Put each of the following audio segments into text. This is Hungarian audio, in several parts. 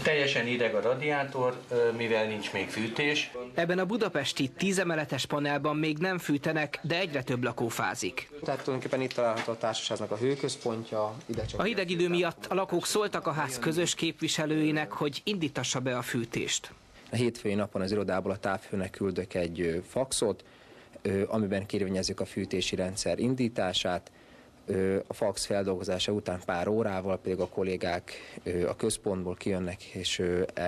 Teljesen ideg a radiátor, mivel nincs még fűtés. Ebben a budapesti 10 emeletes panelban még nem fűtenek, de egyre több lakó fázik. Tehát tulajdonképpen itt található a társaságnak a hőközpontja. A hideg idő miatt a lakók szóltak a ház közös képviselőinek, hogy indítassa be a fűtést. A hétfői napon az irodából a távhőnek küldök egy faxot, amiben kérvényezzük a fűtési rendszer indítását. A fax feldolgozása után pár órával pedig a kollégák a központból kijönnek és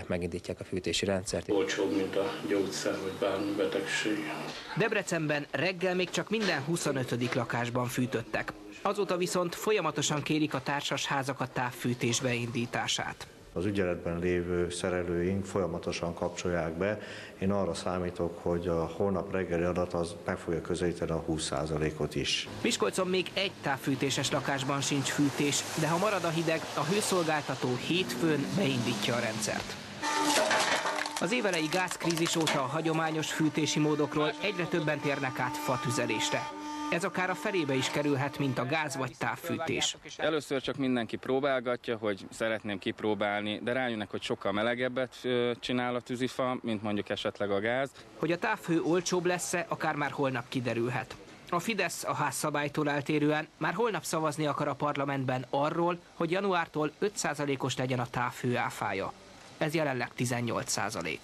megindítják a fűtési rendszert. Olcsóbb, mint a gyógyszer vagy bármi betegség. Debrecenben reggel még csak minden 25. lakásban fűtöttek. Azóta viszont folyamatosan kérik a társasházak a távfűtés beindítását. Az ügyeletben lévő szerelőink folyamatosan kapcsolják be. Én arra számítok, hogy a holnap reggeli adat az meg fogja közelíteni a 20%-ot is. Miskolcon még egy távfűtéses lakásban sincs fűtés, de ha marad a hideg, a hőszolgáltató hétfőn beindítja a rendszert. Az évelei gázkrízis óta a hagyományos fűtési módokról egyre többen térnek át fatüzelésre. Ez akár a felébe is kerülhet, mint a gáz vagy távfűtés. Először csak mindenki próbálgatja, hogy szeretném kipróbálni, de rájönnek, hogy sokkal melegebbet csinál a tűzifa, mint mondjuk esetleg a gáz. Hogy a távhő olcsóbb lesz-e, akár már holnap kiderülhet. A Fidesz a házszabálytól eltérően már holnap szavazni akar a parlamentben arról, hogy januártól 5%-os legyen a távhő áfája. Ez jelenleg 18%.